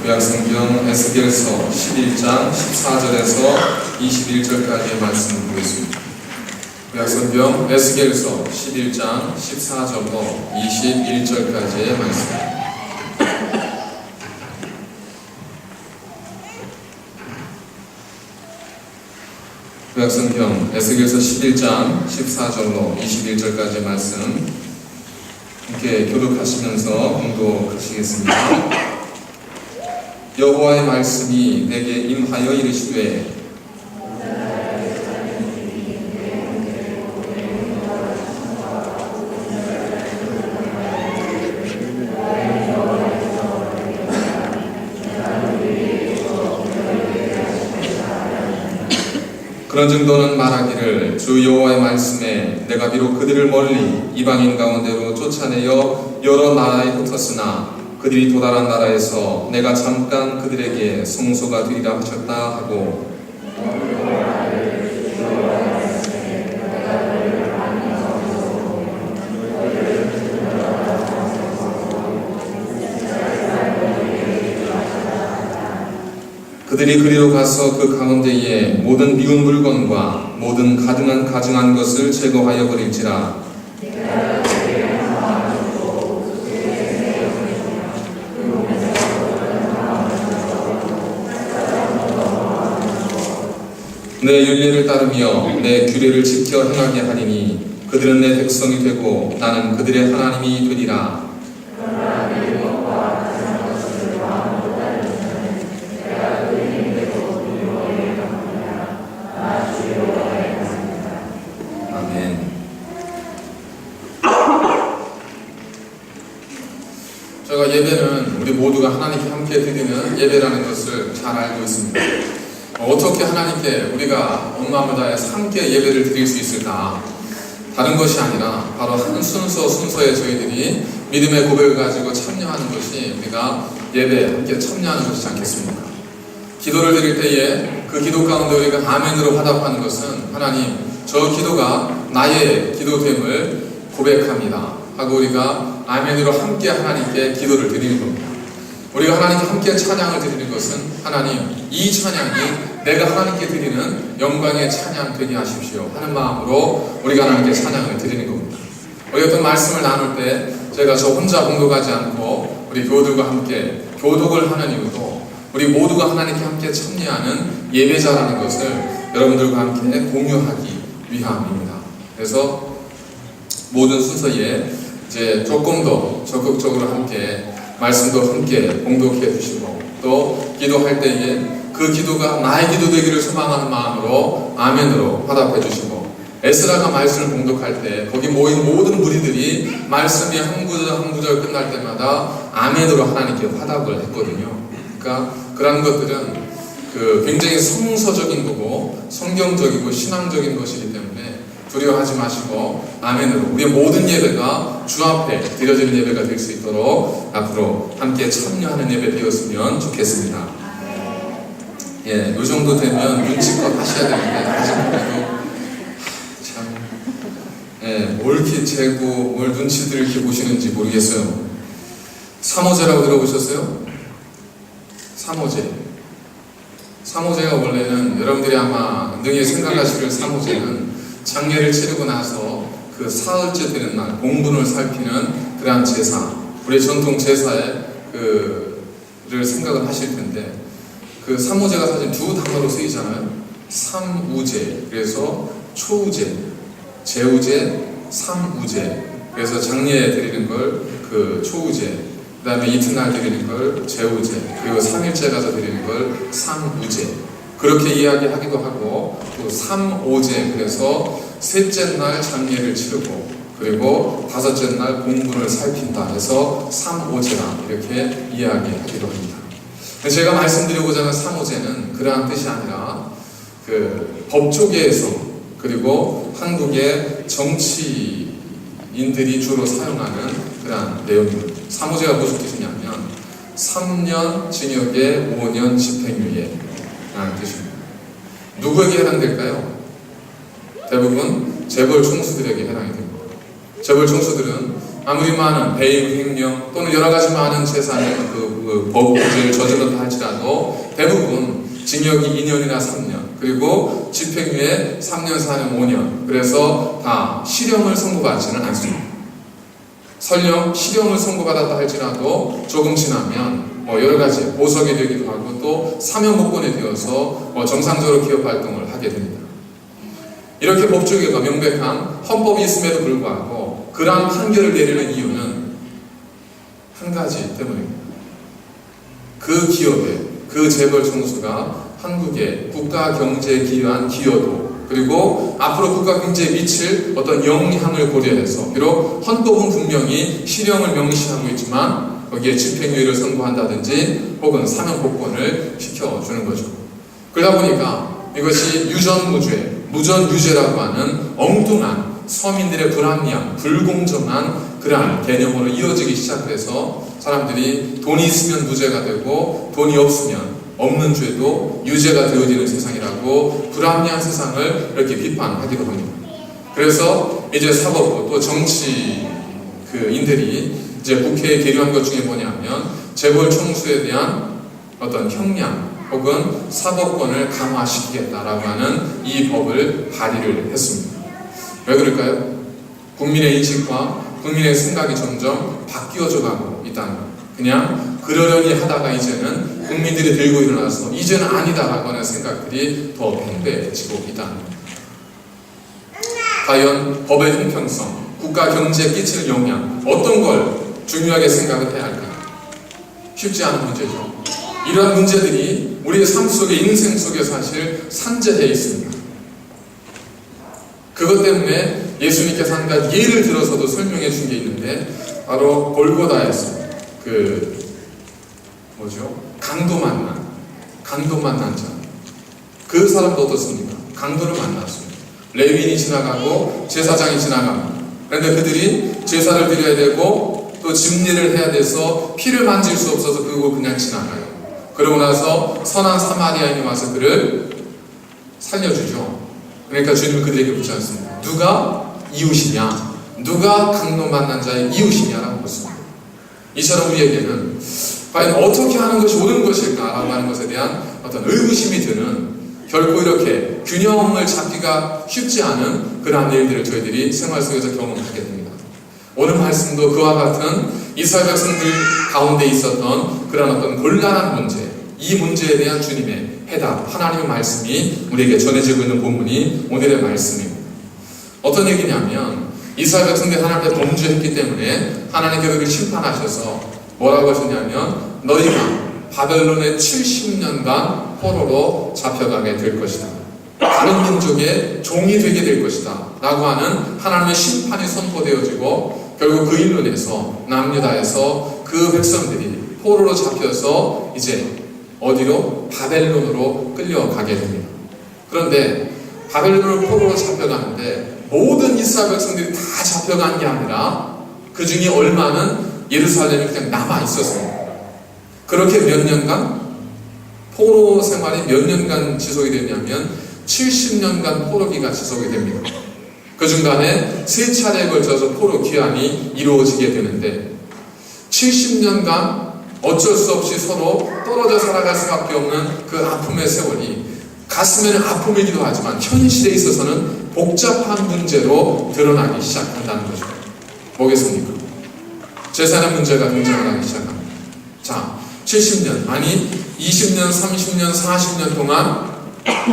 구약성경 에스겔서 11장 14절에서 21절까지의 말씀을 보겠습니다. 구약성경 에스겔서 11장 14절로 21절까지의 말씀. 구약성경 에스겔서 11장 14절로 21절까지의 말씀 함께 교독하시면서 공독하시겠습니다. 여호와의 말씀이 내게 임하여 이르시되 그런즉 너는 말하기를 주 여호와의 말씀에 내가 비록 그들을 멀리 이방인 가운데로 쫓아내어 여러 나라에 흩었으나 그들이 도달한 나라에서 내가 잠깐 그들에게 성소가 되리라 하셨다 하고 그들이 그리로 가서 그 가운데에 모든 미운 물건과 모든 가증한 것을 제거하여 버릴지라. 내 율례를 따르며 내 규례를 지켜 행하게 하리니 그들은 내 백성이 되고 나는 그들의 하나님이 되리라. 아멘. 제가 예배는 우리 모두가 하나님께 함께 드리는 예배라는 것을 잘 알고 있습니다. 어떻게 하나님께 우리가 온 마음을 다해서 함께 예배를 드릴 수 있을까? 다른 것이 아니라 바로 한 순서에 저희들이 믿음의 고백을 가지고 참여하는 것이 우리가 예배에 함께 참여하는 것이지 않겠습니까? 기도를 드릴 때에 그 기도 가운데 우리가 아멘으로 화답하는 것은 하나님, 저 기도가 나의 기도됨을 고백합니다 하고 우리가 아멘으로 함께 하나님께 기도를 드리는 겁니다. 우리가 하나님께 함께 찬양을 드리는 것은 하나님, 이 찬양이 내가 하나님께 드리는 영광의 찬양 되게 하십시오 하는 마음으로 우리가 하나님께 찬양을 드리는 겁니다. 우리 어떤 말씀을 나눌 때 제가 저 혼자 공독하지 않고 우리 교우들과 함께 교독을 하는 이유도 우리 모두가 하나님께 함께 참여하는 예배자라는 것을 여러분들과 함께 공유하기 위함입니다. 그래서 모든 순서에 이제 조금 더 적극적으로 함께 말씀도 함께 공독해 주시고 또 기도할 때에 그 기도가 나의 기도 되기를 소망하는 마음으로 아멘으로 화답해 주시고 에스라가 말씀을 공독할 때 거기 모인 모든 무리들이 말씀이 한 구절 끝날 때마다 아멘으로 하나님께 화답을 했거든요. 그러니까 그런 것들은 굉장히 성서적인 거고 성경적이고 신앙적인 것이기 때문에 두려워하지 마시고 아멘으로 우리의 모든 예배가 주 앞에 드려지는 예배가 될 수 있도록 앞으로 함께 참여하는 예배 되었으면 좋겠습니다. 예, 이 정도 되면 눈치껏 하셔야 되는데 아직까지도 참 뭘 이렇게 재고 뭘 눈치들 이렇게 보시는지 모르겠어요. 삼오제라고 들어보셨어요? 삼오제가 원래는 여러분들이 아마 능히 생각하시는 삼오제는 장례를 치르고 나서 그 사흘째 되는 날 봉분을 살피는 그러한 제사, 우리 전통 제사에 를 생각을 하실 텐데 그 삼오제가 사실 두 단어로 쓰이잖아요. 삼우제, 그래서 초우제, 제우제, 삼우제. 그래서 장례에 드리는 걸 그 초우제, 그 다음에 이튿날 드리는 걸 제우제, 그리고 3일째 가서 드리는 걸 삼우제. 그렇게 이야기하기도 하고 또 삼오제, 그래서 셋째 날 장례를 치르고 그리고 다섯째 날 봉분을 살핀다 해서 삼오제라 이렇게 이야기하기도 합니다. 제가 말씀드리고자 하는 삼오제는 그러한 뜻이 아니라 법조계에서 그리고 한국의 정치인들이 주로 사용하는 그러한 내용입니다. 삼오제가 무슨 뜻이냐면 3년 징역에 5년 집행유예 라는 뜻입니다. 누구에게 해당될까요? 대부분 재벌 총수들에게 해당이 됩니다. 재벌 총수들은 아무리 많은 배임, 횡령 또는 여러 가지 많은 재산의 법규제를 저질렀다 할지라도 대부분 징역이 2년이나 3년, 그리고 집행유예 3년, 4년, 5년, 그래서 다 실형을 선고받지는 않습니다. 설령 실형을 선고받았다 할지라도 조금 지나면 여러 가지 보석이 되기도 하고 또 사면복권이 되어서 정상적으로 기업 활동을 하게 됩니다. 이렇게 법조계가 명백한 헌법이 있음에도 불구하고 그러한 판결을 내리는 이유는 한 가지 때문입니다. 그 기업의 그 재벌 총수가 한국의 국가 경제에 기여한 기여도, 그리고 앞으로 국가 경제에 미칠 어떤 영향을 고려해서, 비록 헌법은 분명히 실형을 명시하고 있지만 거기에 집행유예를 선고한다든지 혹은 사면복권을 시켜주는 거죠. 그러다 보니까 이것이 유전무죄, 무전유죄라고 하는 엉뚱한 서민들의 불합리한, 불공정한 그러한 개념으로 이어지기 시작해서 사람들이 돈이 있으면 무죄가 되고 돈이 없으면 없는 죄도 유죄가 되어지는 세상이라고 불합리한 세상을 이렇게 비판하기도 합니다. 그래서 이제 사법부 또 정치인들이 이제 국회에 계류한 것 중에 뭐냐면 재벌 총수에 대한 어떤 형량 혹은 사법권을 강화시키겠다라고 하는 이 법을 발의를 했습니다. 왜 그럴까요? 국민의 인식과 국민의 생각이 점점 바뀌어져 가고 있다는 것. 그냥 그러려니 하다가 이제는 국민들이 들고 일어나서 이제는 아니다라고 하는 생각들이 더 팽배해지고 있다는 것. 과연 법의 형평성, 국가 경제에 끼치는 영향, 어떤 걸 중요하게 생각을 해야 할까? 쉽지 않은 문제죠. 이러한 문제들이 우리의 삶 속에, 인생 속에 사실 산재되어 있습니다. 그것 때문에 예수님께서 한 가지 예를 들어서도 설명해 준 게 있는데, 바로 골고다에서 강도 만난 자. 그 사람도 어떻습니까? 강도를 만났습니다. 레위인이 지나가고 제사장이 지나갑니다. 그런데 그들이 제사를 드려야 되고 또 집리를 해야 돼서 피를 만질 수 없어서 그거 그냥 지나가요. 그러고 나서 선한 사마리아인이 와서 그를 살려주죠. 그러니까 주님은 그들에게 묻지 않습니다. 누가 이웃이냐? 누가 강도 만난 자의 이웃이냐라고 묻습니다. 이처럼 우리에게는 과연 어떻게 하는 것이 옳은 것일까라고 하는 것에 대한 어떤 의구심이 드는, 결코 이렇게 균형을 잡기가 쉽지 않은 그러한 일들을 저희들이 생활 속에서 경험하게 됩니다. 오늘 말씀도 그와 같은 이스라엘 백성들 가운데 있었던 그런 어떤 곤란한 문제, 이 문제에 대한 주님의 해답, 하나님의 말씀이 우리에게 전해지고 있는 본문이 오늘의 말씀입니다. 어떤 얘기냐면 이스라엘 백성들이 하나님께 범죄했기 때문에 하나님께서 그를 심판하셔서 뭐라고 하셨냐면 너희가 바벨론의 70년간 포로로 잡혀가게 될 것이다. 다른 민족의 종이 되게 될 것이다. 라고 하는 하나님의 심판이 선포되어지고 결국 그 일로 인해서 남유다에서 그 백성들이 포로로 잡혀서 이제 어디로? 바벨론으로 끌려가게 됩니다. 그런데 바벨론을 포로로 잡혀가는데 모든 이스라엘 백성들이 다 잡혀간 게 아니라 그 중에 얼마는 예루살렘에 그냥 남아 있었습니다. 그렇게 몇 년간? 포로 생활이 몇 년간 지속이 됐냐면 70년간 포로기가 지속이 됩니다. 그 중간에 3차례에 걸쳐서 포로 귀환이 이루어지게 되는데 70년간 어쩔 수 없이 서로 떨어져 살아갈 수밖에 없는 그 아픔의 세월이 가슴에는 아픔이기도 하지만 현실에 있어서는 복잡한 문제로 드러나기 시작한다는 거죠. 뭐겠습니까? 재산의 문제가 등장을 하기 시작합니다. 자, 70년, 아니 20년, 30년, 40년 동안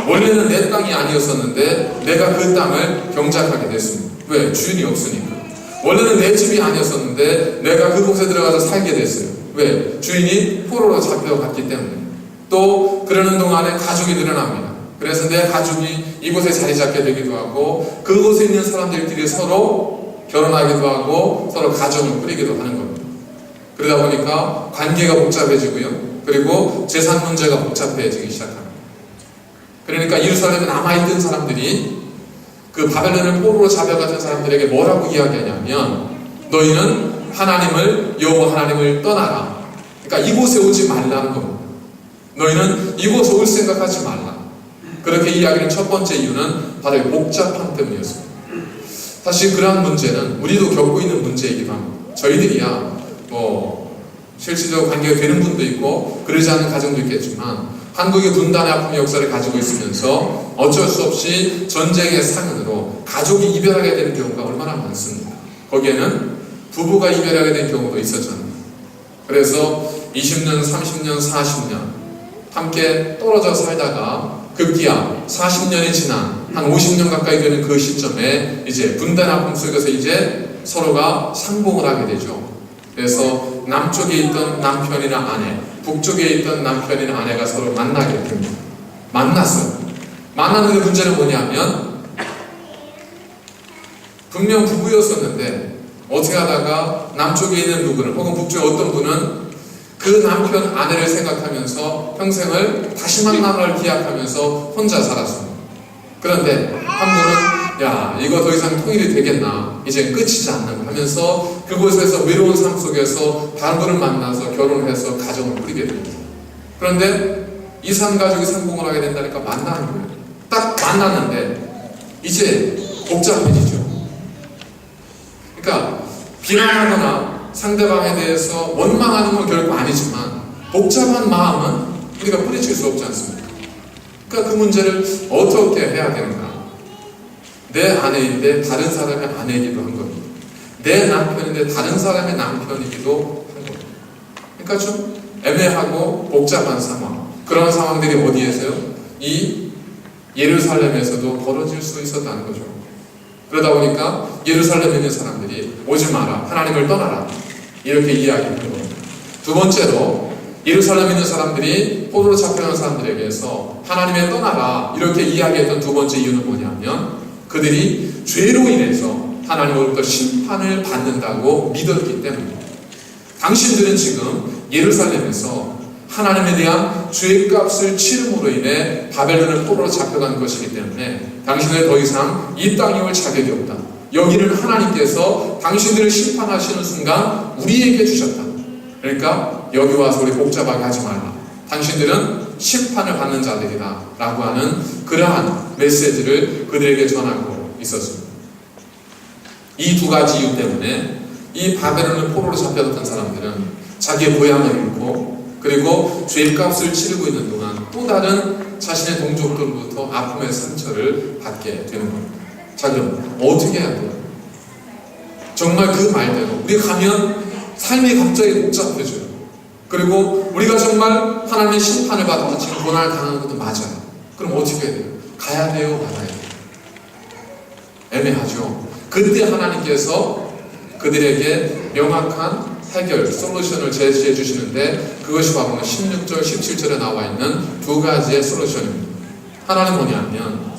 원래는 내 땅이 아니었었는데 내가 그 땅을 경작하게 됐습니다. 왜? 주인이 없으니까. 원래는 내 집이 아니었었는데 내가 그곳에 들어가서 살게 됐어요. 왜? 주인이 포로로 잡혀갔기 때문에. 또 그러는 동안에 가족이 늘어납니다. 그래서 내 가족이 이곳에 자리 잡게 되기도 하고 그곳에 있는 사람들끼리 서로 결혼하기도 하고 서로 가정을 꾸리기도 하는 겁니다. 그러다 보니까 관계가 복잡해지고요. 그리고 재산 문제가 복잡해지기 시작합니다. 그러니까 예루살렘에 남아있던 사람들이 그 바벨론을 포로로 잡아갔던 사람들에게 뭐라고 이야기하냐면 너희는 하나님을, 여호와 하나님을 떠나라. 그러니까 이곳에 오지 말라는 겁니다. 너희는 이곳에 올 생각하지 말라. 그렇게 이야기하는 첫 번째 이유는 바로 복잡함 때문이었습니다. 사실 그러한 문제는 우리도 겪고 있는 문제이기도 합니다. 저희들이야 실질적으로 관계가 되는 분도 있고 그러지 않은 가정도 있겠지만 한국의 분단의 아픔의 역사를 가지고 있으면서 어쩔 수 없이 전쟁의 상흔으로 가족이 이별하게 되는 경우가 얼마나 많습니까? 거기에는 부부가 이별하게 된 경우도 있었잖아요. 그래서 20년, 30년, 40년 함께 떨어져 살다가 급기야 40년이 지난 한 50년 가까이 되는 그 시점에 이제 분단의 아픔 속에서 이제 서로가 상봉을 하게 되죠. 그래서 남쪽에 있던 남편이나 아내, 북쪽에 있던 남편이나 아내가 서로 만나게 됩니다. 만났어요. 만나는 문제는 뭐냐면 분명 부부였었는데 어떻게 하다가 남쪽에 있는 누구는 혹은 북쪽에 어떤 분은 그 남편 아내를 생각하면서 평생을 다시 만나를 기약하면서 혼자 살았습니다. 그런데 한 분은 야 이거 더 이상 통일이 되겠나 이제 끝이지 않나 하면서 그곳에서 외로운 삶 속에서 다른 분을 만나서 결혼해서 가정을 꾸리게 됩니다. 그런데 이 산 가족이 상봉을 하게 된다니까 만나는 거예요. 딱 만났는데 이제 복잡해지죠. 그러니까 비난하거나 상대방에 대해서 원망하는 건 결코 아니지만 복잡한 마음은 우리가 뿌리칠 수 없지 않습니까? 그러니까 그 문제를 어떻게 해야 되는가? 내 아내인데 다른 사람의 아내이기도 한 겁니다. 내 남편인데 다른 사람의 남편이기도 한 겁니다. 그러니까 좀 애매하고 복잡한 상황. 그런 상황들이 어디에서요? 이 예루살렘에서도 벌어질 수 있었다는 거죠. 그러다 보니까 예루살렘에 있는 사람들이 오지 마라, 하나님을 떠나라 이렇게 이야기하는 겁니다. 두 번째로 예루살렘에 있는 사람들이 포로로 잡혀간 사람들에게서 하나님을 떠나라 이렇게 이야기했던 두 번째 이유는 뭐냐면 그들이 죄로 인해서 하나님으로부터 심판을 받는다고 믿었기 때문입니다. 당신들은 지금 예루살렘에서 하나님에 대한 죄값을 치름으로 인해 바벨론을 포로로 잡혀간 것이기 때문에 당신은 더 이상 이 땅에 올 자격이 없다. 여기는 하나님께서 당신들을 심판하시는 순간 우리에게 주셨다. 그러니까 여기 와서 우리 복잡하게 하지 말라. 당신들은 심판을 받는 자들이다 라고 하는 그러한 메시지를 그들에게 전하고 있었습니다. 이 두 가지 이유 때문에 이 바벨론을 포로로 잡혀갔던 사람들은 자기의 고향을 잃고 그리고 죄값을 치르고 있는 동안 또 다른 자신의 동족들로부터 아픔의 상처를 받게 되는 겁니다. 자 그럼 어떻게 해야 돼요? 정말 그 말대로 우리 가면 삶이 갑자기 복잡해져요. 그리고 우리가 정말 하나님의 심판을 받고 지금 고난을 당하는 것도 맞아요. 그럼 어떻게 해야 돼요? 가야 돼요? 말아야 돼요? 애매하죠. 그때 하나님께서 그들에게 명확한 해결, 솔루션을 제시해 주시는데 그것이 바로 16절, 17절에 나와 있는 두 가지의 솔루션입니다. 하나는 뭐냐면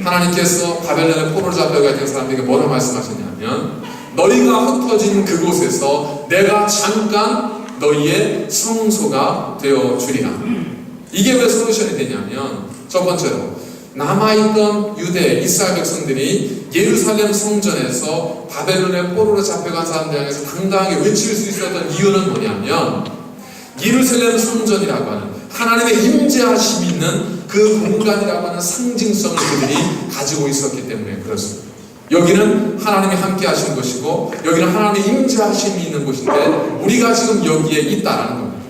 하나님께서 바벨론의 포로로 잡혀가 있는 사람들에게 뭐라 말씀하셨냐면 너희가 흩어진 그곳에서 내가 잠깐 너희의 성소가 되어 주리라. 이게 왜 솔루션이 되냐면 첫 번째로 남아있던 유대 이스라엘 백성들이 예루살렘 성전에서 바벨론의 포로로 잡혀간 사람들 향해서 당당하게 외칠 수 있었던 이유는 뭐냐면 예루살렘 성전이라고 하는 하나님의 임재하심이 있는 그 공간이라고 하는 상징성을 그들이 가지고 있었기 때문에 그렇습니다. 여기는 하나님이 함께 하신 것이고 여기는 하나님의 임재하심이 있는 곳인데 우리가 지금 여기에 있다라는 겁니다.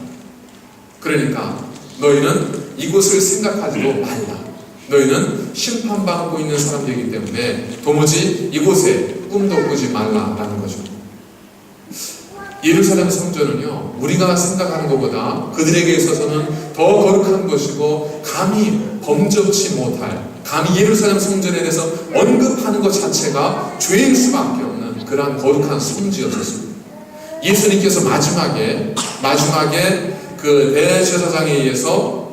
그러니까 너희는 이곳을 생각하지도 말라. 너희는 심판받고 있는 사람들이기 때문에 도무지 이곳에 꿈도 꾸지 말라라는 거죠. 예루살렘 성전은요 우리가 생각하는 것보다 그들에게 있어서는 더 거룩한 것이고 감히 범접치 못할, 감히 예루살렘 성전에 대해서 언급하는 것 자체가 죄일 수밖에 없는 그러한 거룩한 성지였습니다. 예수님께서 마지막에 그 대제사장에 의해서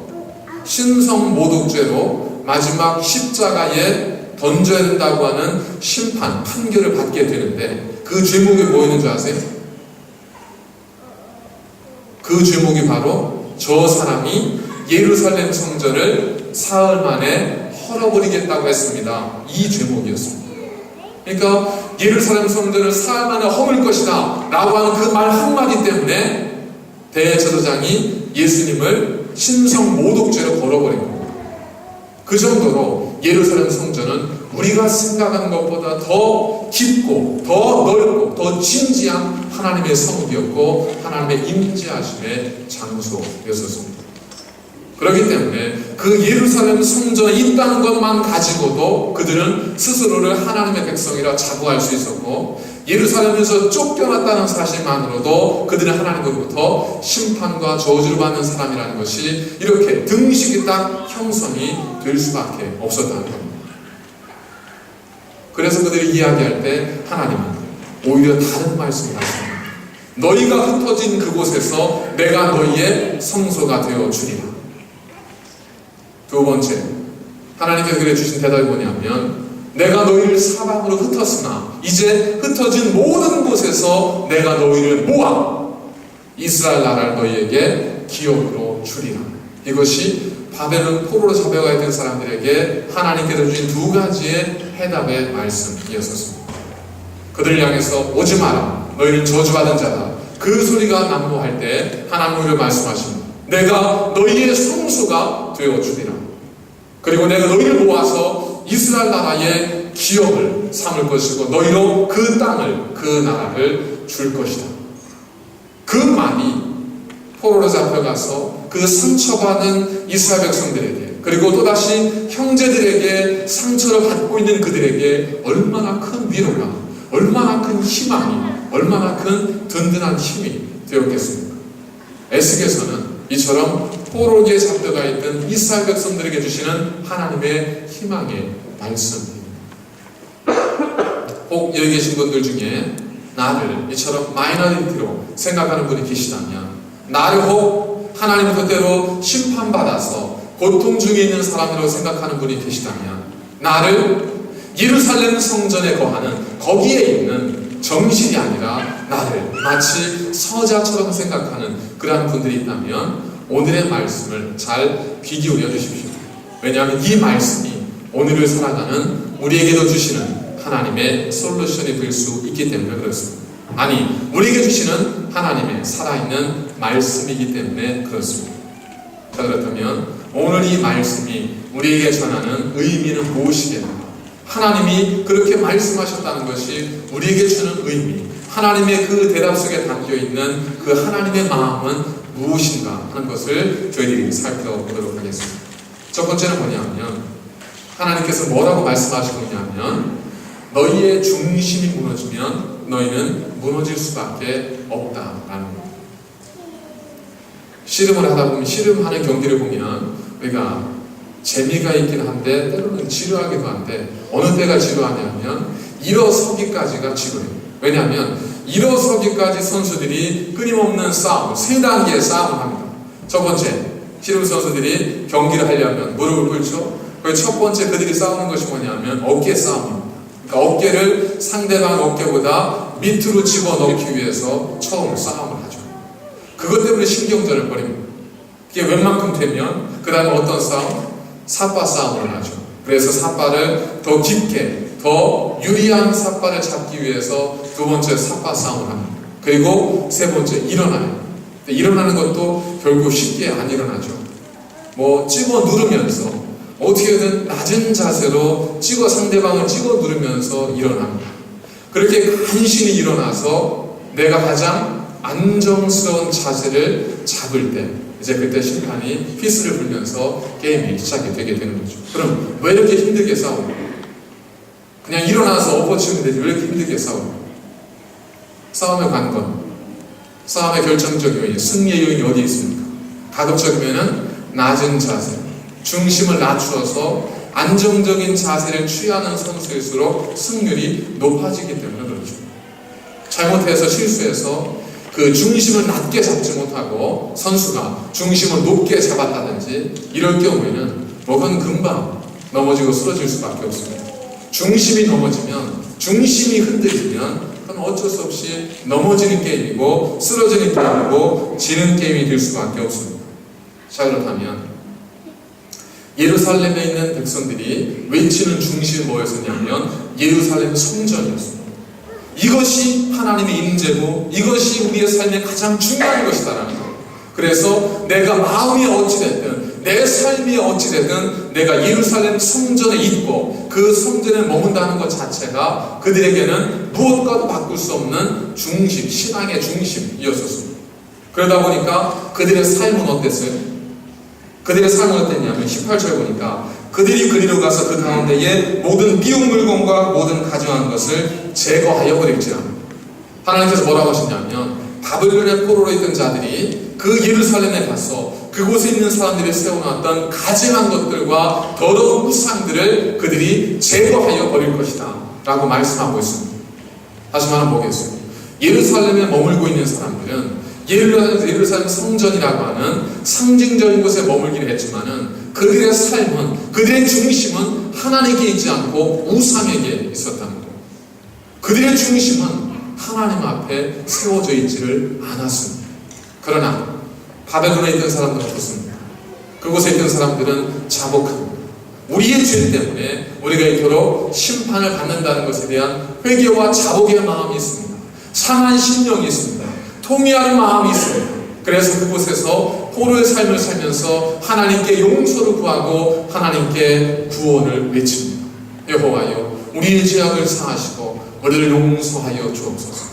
신성 모독죄로 마지막 십자가에 던져야 된다고 하는 심판, 판결을 받게 되는데 그 죄목이 뭐였는 줄 아세요? 그 죄목이 바로 저 사람이 예루살렘 성전을 사흘 만에 헐어버리겠다고 했습니다. 이 죄목이었습니다. 그러니까 예루살렘 성전을 사흘 만에 허물 것이다 라고 하는 그 말 한마디 때문에 대제사장이 예수님을 신성 모독죄로 걸어버린 겁니다. 그 정도로 예루살렘 성전은 우리가 생각하는 것보다 더 깊고 더 넓고 더 진지한 하나님의 성읍이었고 하나님의 임재하심의 장소였었습니다. 그렇기 때문에 그 예루살렘 성전에 있다는 것만 가지고도 그들은 스스로를 하나님의 백성이라 자부할 수 있었고, 예루살렘에서 쫓겨났다는 사실만으로도 그들은 하나님으로부터 심판과 저주를 받는 사람이라는 것이 이렇게 등식이 딱 형성이 될 수밖에 없었다는 겁니다. 그래서 그들이 이야기할 때 하나님은 오히려 다른 말씀을 하십니다. 너희가 흩어진 그곳에서 내가 너희의 성소가 되어 주리라. 두 번째, 하나님께서 그래 주신 대답이 뭐냐면, 내가 너희를 사방으로 흩었으나 이제 흩어진 모든 곳에서 내가 너희를 모아 이스라엘 나라를 너희에게 기업으로 주리라. 이것이 바벨론 포로로 잡혀가 있던 사람들에게 하나님께서 주신 두 가지의 해답의 말씀이었습니다. 그들을 향해서 오지 마라, 너희는 저주받은 자다. 그 소리가 난무할 때 하나님은 우리를 말씀하십니다. 내가 너희의 성소가 되어주리라. 그리고 내가 너희를 모아서 이스라엘 나라의 기업을 삼을 것이고 너희로 그 땅을, 그 나라를 줄 것이다. 그 말이 포로로 잡혀가서 그 상처받은 이스라엘 백성들에게, 그리고 또다시 형제들에게 상처를 받고 있는 그들에게 얼마나 큰 위로가, 얼마나 큰 희망이, 얼마나 큰 든든한 힘이 되었겠습니까? 에스겔서는 이처럼 포로기에 잡혀가 있던 이스라엘 백성들에게 주시는 하나님의 희망의 말씀입니다. 혹 여기 계신 분들 중에 나를 이처럼 마이너리티로 생각하는 분이 계시다면, 나를 혹 하나님의 뜻대로 심판받아서 고통 중에 있는 사람이라고 생각하는 분이 계시다면, 나를 예루살렘 성전에 거하는 거기에 있는 정신이 아니라 나를 마치 서자처럼 생각하는 그러한 분들이 있다면 오늘의 말씀을 잘 귀 기울여 주십시오. 왜냐하면 이 말씀이 오늘을 살아가는 우리에게도 주시는 하나님의 솔루션이 될 수 있기 때문에 그렇습니다. 아니, 우리에게 주시는 하나님의 살아있는 말씀이기 때문에 그렇습니다. 자, 그렇다면 오늘 이 말씀이 우리에게 전하는 의미는 무엇이겠는가? 하나님이 그렇게 말씀하셨다는 것이 우리에게 주는 의미, 하나님의 그 대답 속에 담겨있는 그 하나님의 마음은 무엇인가 하는 것을 저희들이 살펴보도록 하겠습니다. 첫 번째는 뭐냐면, 하나님께서 뭐라고 말씀하시느냐면, 너희의 중심이 무너지면 너희는 무너질 수밖에 없다라는 겁니다. 씨름을 하다 보면, 씨름하는 경기를 보면 우리가 재미가 있긴 한데 때로는 지루하기도 한데, 어느 때가 지루하냐면 일어서기까지가 지루해요. 왜냐하면 일어서기까지 선수들이 끊임없는 싸움, 세 단계의 싸움을 합니다. 첫 번째, 씨름 선수들이 경기를 하려면 무릎을 꿇죠. 그래서 첫 번째 그들이 싸우는 것이 뭐냐면 어깨 싸움입니다. 그러니까 어깨를 상대방 어깨보다 밑으로 집어넣기 위해서 처음 싸움을 하죠. 그것 때문에 신경전을 벌입니다. 그게 웬만큼 되면 그 다음에 어떤 싸움? 삿바 싸움을 하죠. 그래서 삿바를 더 깊게, 더 유리한 삿바를 잡기 위해서 두 번째 삿바 싸움을 합니다. 그리고 세 번째, 일어나요. 일어나는 것도 결국 쉽게 안 일어나죠. 찍어 누르면서 어떻게든 낮은 자세로 상대방을 찍어 누르면서 일어납니다. 그렇게 간신히 일어나서 내가 가장 안정스러운 자세를 잡을 때, 이제 그때 심판이 휘슬을 불면서 게임이 시작이 되게 되는 거죠. 그럼 왜 이렇게 힘들게 싸워요? 그냥 일어나서 엎어치면 되지 왜 이렇게 힘들게 싸워요? 싸움의 관건, 싸움의 결정적 요인, 승리의 요인이 어디 있습니까? 가급적이면은 낮은 자세, 중심을 낮추어서 안정적인 자세를 취하는 선수일수록 승률이 높아지기 때문에 그렇죠. 잘못해서 실수해서 그 중심을 낮게 잡지 못하고 선수가 중심을 높게 잡았다든지 이럴 경우에는 목은 금방 넘어지고 쓰러질 수밖에 없습니다. 중심이 넘어지면, 중심이 흔들리면 그건 어쩔 수 없이 넘어지는 게임이고 쓰러지는 게임이고 지는 게임이 될 수밖에 없습니다. 자, 그렇다면 예루살렘에 있는 백성들이 외치는 중심이 뭐였었냐면 예루살렘 성전이었습니다. 이것이 하나님의 임재고 이것이 우리의 삶의 가장 중요한 것이다라는 거예요. 그래서 내가 마음이 어찌됐든, 내 삶이 어찌되든 내가 예루살렘 성전에 있고 그 성전에 머문다는 것 자체가 그들에게는 무엇과도 바꿀 수 없는 중심, 신앙의 중심이었었습니다. 그러다 보니까 그들의 삶은 어땠어요? 그들의 삶은 어땠냐면 18절 보니까 그들이 그리로 가서 그 가운데에 모든 비운 물건과 모든 가져간 것을 제거하여 버릴지라. 하나님께서 뭐라고 하셨냐면 바벨론의 포로로 있던 자들이 그 예루살렘에 가서 그곳에 있는 사람들이 세워놨던 가증한 것들과 더러운 우상들을 그들이 제거하여 버릴 것이다 라고 말씀하고 있습니다. 다시 말하면 뭐겠어요? 예루살렘에 머물고 있는 사람들은 예루살렘 성전이라고 하는 상징적인 곳에 머물기는 했지만은 그들의 삶은, 그들의 중심은 하나님께 있지 않고 우상에게 있었다는 거예요. 그들의 중심은 하나님 앞에 세워져 있지를 않았습니다. 그러나 바벨론에 있던 사람들은 어떻습니까? 그곳에 있던 사람들은 자복합니다. 우리의 죄 때문에 우리가 이토록 심판을 받는다는 것에 대한 회개와 자복의 마음이 있습니다. 상한 심령이 있습니다. 통회하는 마음이 있습니다. 그래서 그곳에서 포로의 삶을 살면서 하나님께 용서를 구하고 하나님께 구원을 외칩니다. 여호와여, 우리의 죄악을 사하시고 우리를 용서하여 주옵소서.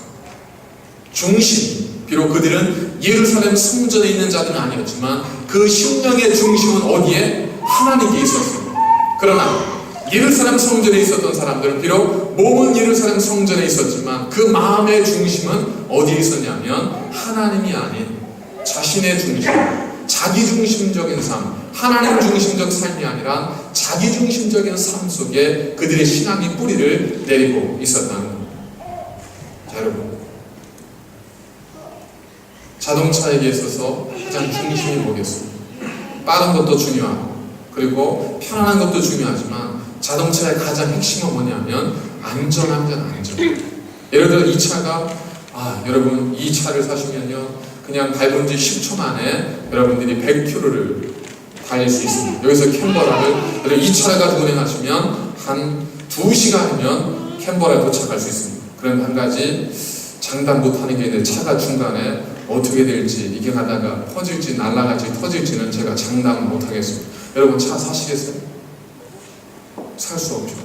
중심, 비록 그들은 예루살렘 성전에 있는 자들은 아니었지만 그 심령의 중심은 어디에? 하나님께 있었습니다. 그러나 예루살렘 성전에 있었던 사람들은 비록 몸은 예루살렘 성전에 있었지만 그 마음의 중심은 어디에 있었냐면 하나님이 아닌 자신의 중심, 자기중심적인 삶, 하나님 중심적 삶이 아니라 자기중심적인 삶 속에 그들의 신앙이 뿌리를 내리고 있었다는 겁니다. 자, 여러분, 자동차에게 있어서 가장 중심이 뭐겠습니까? 빠른 것도 중요하고 그리고 편안한 것도 중요하지만 자동차의 가장 핵심은 뭐냐면 안전. 예를 들어 이 차가 여러분 이 차를 사시면요 그냥 밟은 지 10초 만에 여러분들이 100km를 달릴 수 있습니다. 여기서 캔버라를 이 차가 운행하시면 한 2시간이면 캔버라에 도착할 수 있습니다. 그런 한 가지 장담 못하는 게 있는데 차가 중간에 어떻게 될지 이게 가다가 퍼질지 날아갈지 터질지는 제가 장담 못하겠습니다. 여러분 차 사시겠어요? 살 수 없죠.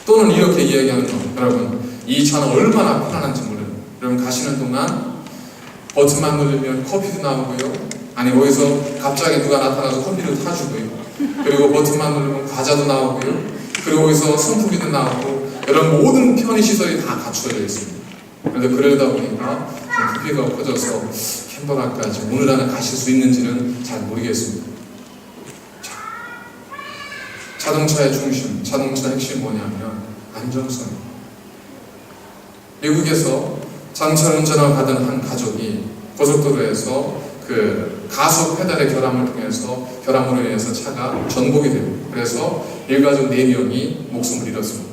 또는 이렇게 이야기하는 거, 여러분 이 차는 얼마나 편안한지 몰라요. 여러분 가시는 동안 버튼만 누르면 커피도 나오고요, 아니 거기서 갑자기 누가 나타나서 커피를 타주고요, 그리고 버튼만 누르면 과자도 나오고요, 그리고 거기서 선풍기도 나오고 여러분 모든 편의시설이 다 갖추어져 있습니다. 그런데 그러다 보니까 부피가 커져서 캔버라까지 오늘 안에 가실 수 있는지는 잘 모르겠습니다. 자동차의 중심, 자동차의 핵심이 뭐냐면 안정성입니다. 미국에서 자동차를 운전하고 가던 한 가족이 고속도로에서 그 가속 페달의 결함으로 인해서 차가 전복이 됩니다. 그래서 일가족 4명이 목숨을 잃었습니다.